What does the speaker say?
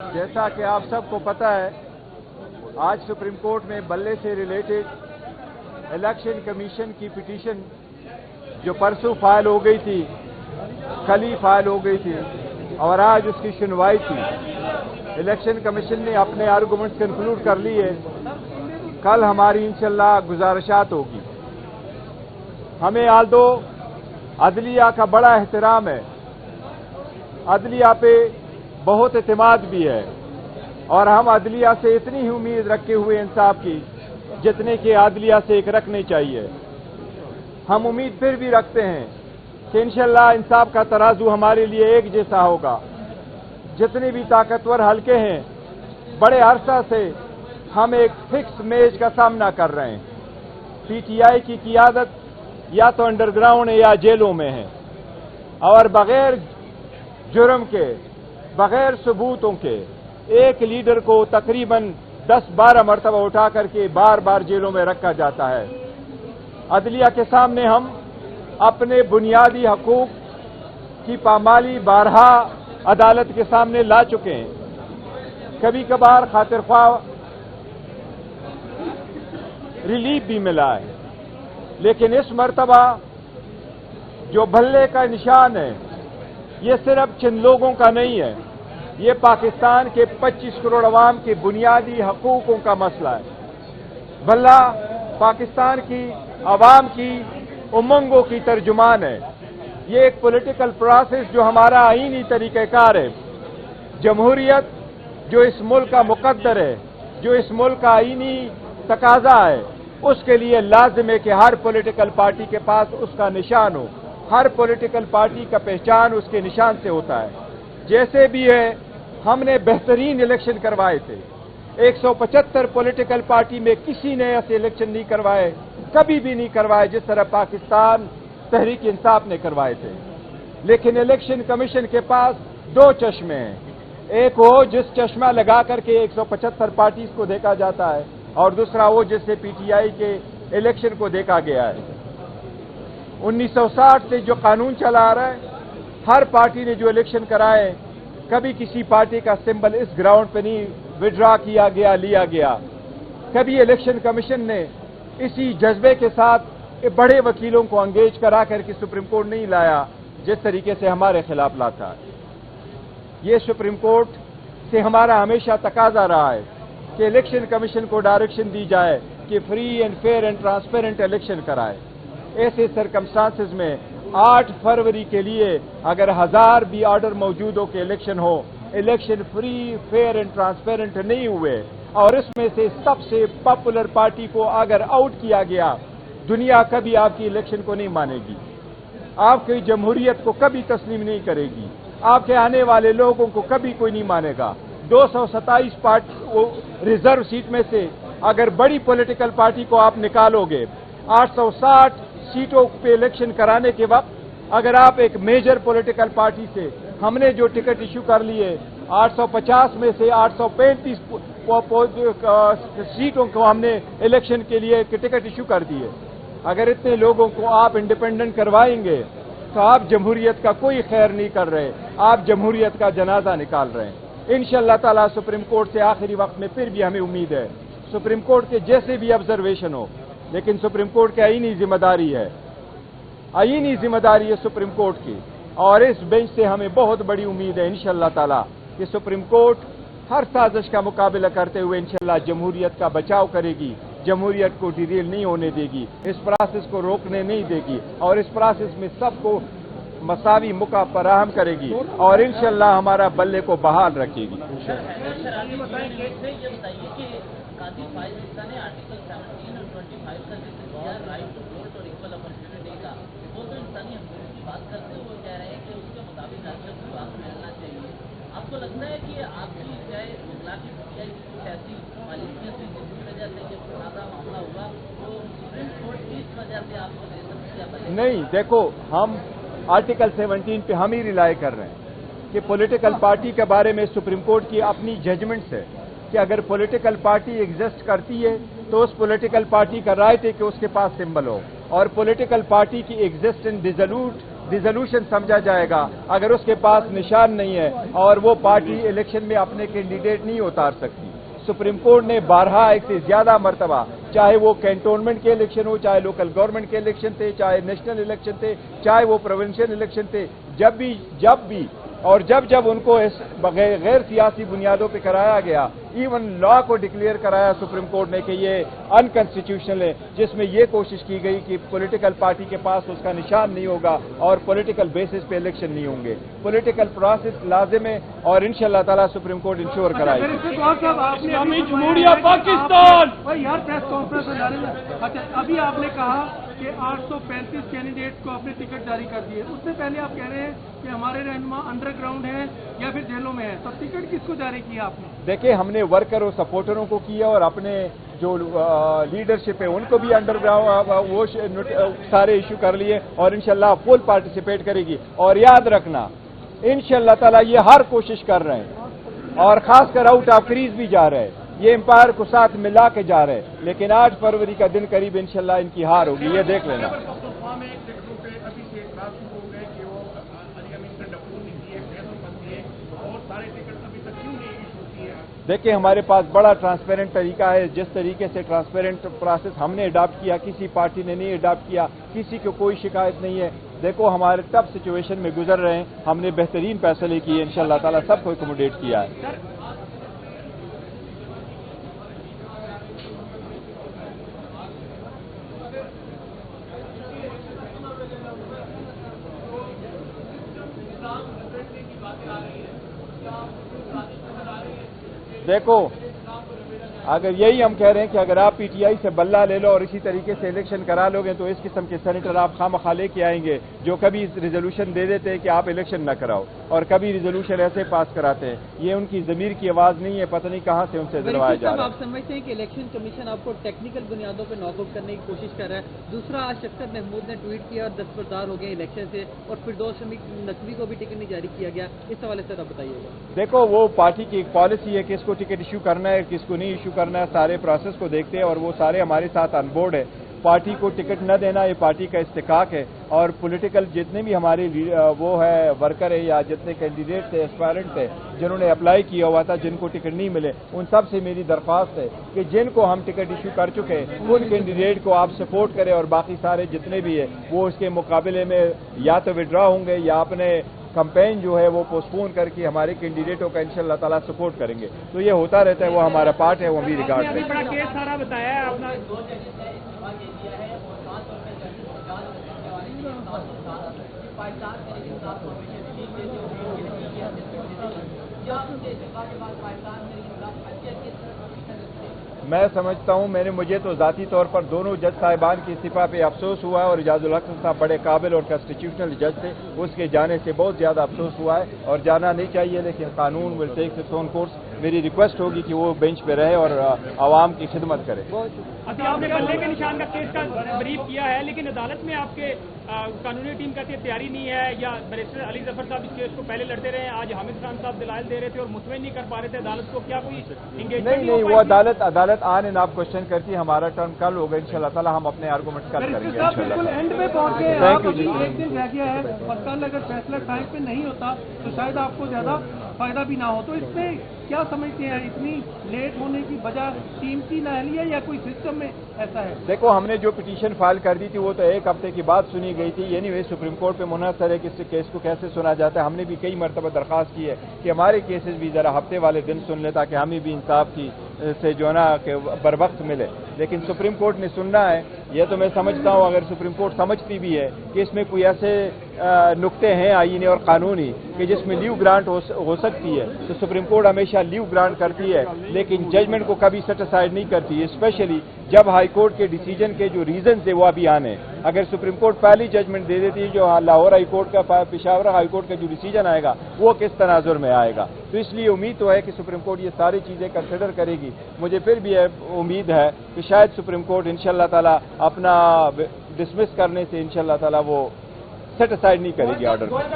जैसा कि आप सबको पता है, आज सुप्रीम कोर्ट में बल्ले से रिलेटेड इलेक्शन कमीशन की पिटीशन जो परसों फाइल हो गई थी, कल ही फाइल हो गई थी और आज उसकी सुनवाई थी। इलेक्शन कमीशन ने अपने आर्गूमेंट्स कंक्लूड कर लिए। कल हमारी इंशाल्लाह गुजारिशात होगी। हमें आल्दो अदलिया का बड़ा एहतराम है, अदलिया पे बहुत एतमाद भी है और हम अदलिया से इतनी ही उम्मीद रखे हुए इंसाफ की जितने कि अदलिया से एक रखने चाहिए। हम उम्मीद फिर भी रखते हैं कि इंशाल्लाह इंसाफ का तराजू हमारे लिए एक जैसा होगा। जितने भी ताकतवर हलके हैं, बड़े अरसा से हम एक फिक्स मेज का सामना कर रहे हैं। पीटीआई की क़ियादत या तो अंडरग्राउंड है या जेलों में है और बगैर जुर्म के, बगैर सबूतों के एक लीडर को तकरीबन 10-12 मरतबा उठा करके बार बार जेलों में रखा जाता है। अदलिया के सामने हम अपने बुनियादी हकूक की पामाली बारहा अदालत के सामने ला चुके हैं। कभी कभार खातिर ख्वाह रिलीफ भी मिला है, लेकिन इस मर्तबा जो भल्ले का निशान है ये सिर्फ चंद लोगों का नहीं है, ये पाकिस्तान के 25 करोड़ अवाम के बुनियादी हकूकों का मसला है। भल्ला पाकिस्तान की अवाम की उमंगों की तर्जुमान है। ये एक पॉलिटिकल प्रोसेस जो हमारा आईनी तरीक़ेकार है, जमहूरियत जो इस मुल्क का मुकद्दर है, जो इस मुल्क का आईनी तकाजा है, उसके लिए लाजिम है कि हर पॉलिटिकल पार्टी के पास उसका निशान हो। हर पॉलिटिकल पार्टी का पहचान उसके निशान से होता है। जैसे भी है, हमने बेहतरीन इलेक्शन करवाए थे। 175 पॉलिटिकल पार्टी में किसी ने ऐसे इलेक्शन नहीं करवाए, कभी भी नहीं करवाए जिस तरह पाकिस्तान तहरीक इंसाफ ने करवाए थे। लेकिन इलेक्शन कमीशन के पास दो चश्मे हैं। एक वो जिस चश्मा लगा करके 175 पार्टीज को देखा जाता है और दूसरा वो जिससे पीटीआई के इलेक्शन को देखा गया है। 1960 से जो कानून चला आ रहा है, हर पार्टी ने जो इलेक्शन कराए, कभी किसी पार्टी का सिंबल इस ग्राउंड पे नहीं विड्रॉ किया गया, लिया गया। कभी इलेक्शन कमीशन ने इसी जज्बे के साथ बड़े वकीलों को अंगेज करा करके सुप्रीम कोर्ट नहीं लाया जिस तरीके से हमारे खिलाफ लाता है। ये सुप्रीम कोर्ट से हमारा हमेशा तकाजा रहा है कि इलेक्शन कमीशन को डायरेक्शन दी जाए कि free and fair and transparent election कराए। ऐसे सरकमस्टांसेस में 8 फरवरी के लिए अगर 1000 भी ऑर्डर मौजूद हो कि इलेक्शन हो, election free fair and transparent नहीं हुए और इसमें से सबसे पॉपुलर पार्टी को अगर आउट किया गया, दुनिया कभी आपकी इलेक्शन को नहीं मानेगी, आपकी जमहूरियत को कभी तस्लीम नहीं करेगी, आपके आने वाले लोगों को कभी कोई नहीं मानेगा। 227 रिजर्व सीट में से अगर बड़ी पॉलिटिकल पार्टी को आप निकालोगे, 860 सीटों पे इलेक्शन कराने के वक्त अगर आप एक मेजर पॉलिटिकल पार्टी से, हमने जो टिकट इशू कर लिए 850 में से 835 सीटों को हमने इलेक्शन के लिए टिकट इशू कर दिए। अगर इतने लोगों को आप इंडिपेंडेंट करवाएंगे तो आप जमहूरियत का कोई खैर नहीं कर रहे, आप जमहूरियत का जनाजा निकाल रहे हैं। इंशाअल्लाह ताला सुप्रीम कोर्ट से आखिरी वक्त में फिर भी हमें उम्मीद है, सुप्रीम कोर्ट के जैसे भी ऑब्जर्वेशन हो, लेकिन सुप्रीम कोर्ट की आईनी जिम्मेदारी है, आईनी जिम्मेदारी है सुप्रीम कोर्ट की। और इस बेंच से हमें बहुत बड़ी उम्मीद है इंशाअल्लाह ताला कि सुप्रीम कोर्ट हर साजिश का मुकाबला करते हुए इंशाअल्लाह जमहूरियत का बचाव करेगी, जमहूरियत को डिरेल नहीं होने देगी, इस प्रोसेस को रोकने नहीं देगी और इस प्रोसेस में सबको मसावी मौका फराहम करेगी और इंशाअल्लाह हमारा बल्ले को बहाल रखेगी। आपको लगता है कि आपकी चाहे इस्लामी कुछ ऐसी पॉलिसियां थी जिसकी वजह से ये सादा मामला हुआ, तो सुप्रीम कोर्ट की इस वजह से आपको दे सकती है? नहीं, देखो, हम आर्टिकल 17 पे हम ही रिलाय कर रहे हैं कि पॉलिटिकल पार्टी के बारे में सुप्रीम कोर्ट की अपनी जजमेंट्स है कि अगर पॉलिटिकल पार्टी एग्जिस्ट करती है तो उस पॉलिटिकल पार्टी का राइट है कि उसके पास सिंबल हो और पॉलिटिकल पार्टी की एग्जिस्टेंस रिजोल्यूशन समझा जाएगा। अगर उसके पास निशान नहीं है और वो पार्टी इलेक्शन में अपने कैंडिडेट नहीं उतार सकती। सुप्रीम कोर्ट ने 12 एक से ज्यादा मरतबा, चाहे वो कैंटोनमेंट के इलेक्शन हो, चाहे लोकल गवर्नमेंट के इलेक्शन थे, चाहे नेशनल इलेक्शन थे, चाहे वो प्रोविंशियल इलेक्शन थे, जब भी और जब उनको इस गैर सियासी बुनियादों पे कराया गया, इवन लॉ को डिक्लेयर कराया सुप्रीम कोर्ट ने कि ये अनकॉन्स्टिट्यूशनल है, जिसमें ये कोशिश की गई कि पॉलिटिकल पार्टी के पास उसका निशान नहीं होगा और पॉलिटिकल बेसिस पे इलेक्शन नहीं होंगे। पॉलिटिकल प्रोसेस लाजिम है और इंशाअल्लाह ताला सुप्रीम कोर्ट इंश्योर कराएगी। पाकिस्तान भाई यार प्रेस कॉन्फ्रेंस में जाने में, अच्छा अभी आपने कहा कि 835 कैंडिडेट्स को आपने टिकट जारी कर दिए, उससे पहले आप कह रहे हैं कि हमारे रहनुमा अंडरग्राउंड हैं या फिर जेलों में है, तो टिकट किसको जारी किया आपने? देखिए, हमने वर्कर और सपोर्टरों को किया और अपने जो लीडरशिप है उनको भी अंडरग्राउंड वो सारे इशू कर लिए और इंशाल्लाह फुल पार्टिसिपेट करेगी। और याद रखना, इंशाल्लाह ताला ये हर कोशिश कर रहे हैं और खासकर आउट ऑफ क्रीज भी जा रहे हैं, ये एम्पायर को साथ मिला के जा रहे हैं, लेकिन 8 फरवरी का दिन करीब इंशाल्लाह इनकी हार होगी, ये देख लेना। देखिए, हमारे पास बड़ा ट्रांसपेरेंट तरीका है। जिस तरीके से ट्रांसपेरेंट प्रोसेस हमने अडॉप्ट किया, किसी पार्टी ने नहीं अडॉप्ट किया, किसी को कोई शिकायत नहीं है। देखो, हमारे टफ सिचुएशन में गुजर रहे हैं, हमने बेहतरीन फैसले किए, इंशाअल्लाह ताला सबको एकोमोडेट किया है। देखो, अगर यही हम कह रहे हैं कि अगर आप पीटीआई से बल्ला ले लो और इसी तरीके से इलेक्शन करा लोगे तो इस किस्म के सेनेटर आप खामखा लेके आएंगे जो कभी रिजोल्यूशन दे देते हैं कि आप इलेक्शन न कराओ और कभी रिजोल्यूशन ऐसे पास कराते हैं। ये उनकी ज़मीर की आवाज़ नहीं है, पता नहीं कहाँ से उनसे दिलवाया जा रहा है। आप समझते हैं कि इलेक्शन कमीशन आपको टेक्निकल बुनियादों पर नॉकआउट करने की कोशिश कर रहा है? दूसरा, आज शख्सियत महमूद ने ट्वीट किया और दस्तबरदार हो गए इलेक्शन से, और फिरदौस नकवी को भी टिकट नहीं जारी किया गया, इस हवाले से आप बताइएगा। देखो, वो पार्टी की एक पॉलिसी है, किसको टिकट इशू करना है, किसको नहीं इशू करना है, सारे प्रोसेस को देखते हैं और वो सारे हमारे साथ ऑन बोर्ड है। पार्टी को टिकट न देना ये पार्टी का इस्तेकाक है और पॉलिटिकल जितने भी हमारे वो है वर्कर है या जितने कैंडिडेट थे, एस्पायरेंट थे, जिन्होंने अप्लाई किया हुआ था, जिनको टिकट नहीं मिले, उन सब से मेरी दरख्वास्त है कि जिनको हम टिकट इशू कर चुके हैं उन कैंडिडेट को आप सपोर्ट करें और बाकी सारे जितने भी है वो इसके मुकाबले में या तो विड्रॉ होंगे या अपने कैंपेन जो है वो पोस्टपोन करके हमारे कैंडिडेटों का इंशाअल्लाह ताला सपोर्ट करेंगे। तो ये होता रहता है, वो हमारा पार्ट है, वो भी रिकॉर्ड है। बड़ा केस सारा बताया है अपना। मैं समझता हूं, मुझे तो ज़ाती तौर पर दोनों जज साहिबान की इस्तीफा पे अफसोस हुआ है और इजाजुल हक साहब बड़े काबिल और कॉन्स्टिट्यूशनल जज थे, उसके जाने से बहुत ज़्यादा अफसोस हुआ है और जाना नहीं चाहिए, लेकिन कानून will take its own course. मेरी रिक्वेस्ट होगी कि वो बेंच पे रहे और आवाम की खिदमत करे। अभी आपने बल्ले के निशान का केस का ब्रीफ किया है, लेकिन अदालत में आपके कानूनी टीम कहती है तैयारी नहीं है, या बैरिस्टर अली जफर साहब इस केस को पहले लड़ते रहे, आज हामिद खान साहब दलाइल दे रहे थे और मुतमईन नहीं कर पा रहे थे अदालत को, क्या कोई एंगेजमेंट नहीं, वो अदालत आन एंड आप क्वेश्चन करती है। हमारा टर्न कल होगा इंशाल्लाह ताला, हम अपने आर्गूमेंट कल करेंगे इंशाल्लाह। एंड पे पहुंच गए, थैंक यू जी। एक दिन रह गया है और कल अगर फैसला टाइम पे नहीं होता तो शायद आपको ज्यादा फायदा भी ना हो, तो इसमें क्या समझते हैं, इतनी लेट होने की वजह टीम की नाअहली है या कोई सिस्टम में ऐसा है? देखो, हमने जो पिटीशन फाइल कर दी थी वो तो 1 हफ्ते की बाद सुनी गई थी। एनीवे सुप्रीम कोर्ट पे मुनहसर है कि इस केस को कैसे सुना जाता है। हमने भी कई मरतबा दरख्वास्त की है कि हमारे केसेस भी जरा हफ्ते वाले दिन सुन ले ताकि हमें भी इंसाफ की से जो ना कि बर वक्त मिले, लेकिन सुप्रीम कोर्ट ने सुनना है। यह तो मैं समझता हूँ, अगर सुप्रीम कोर्ट समझती भी है कि इसमें कोई ऐसे नुक्ते हैं आईनी और कानूनी कि जिसमें लीव ग्रांट हो सकती है, तो सुप्रीम कोर्ट हमेशा लीव ग्रांट करती है, लेकिन जजमेंट को कभी सेट असाइड नहीं करती, स्पेशली जब हाई कोर्ट के डिसीजन के जो रीजन थे वो अभी आने। अगर सुप्रीम कोर्ट पहली जजमेंट दे देती है, जो लाहौर हाई कोर्ट का, पेशावर हाई कोर्ट का जो डिसीजन आएगा वो किस तनाजुर में आएगा, तो इसलिए उम्मीद तो है कि सुप्रीम कोर्ट ये सारी चीजें कंसिडर करेगी। मुझे फिर भी उम्मीद है कि शायद सुप्रीम कोर्ट इंशाअल्लाह ताला अपना डिसमिस करने से इंशाअल्लाह ताला वो सेट असाइड नहीं करेगी ऑर्डर।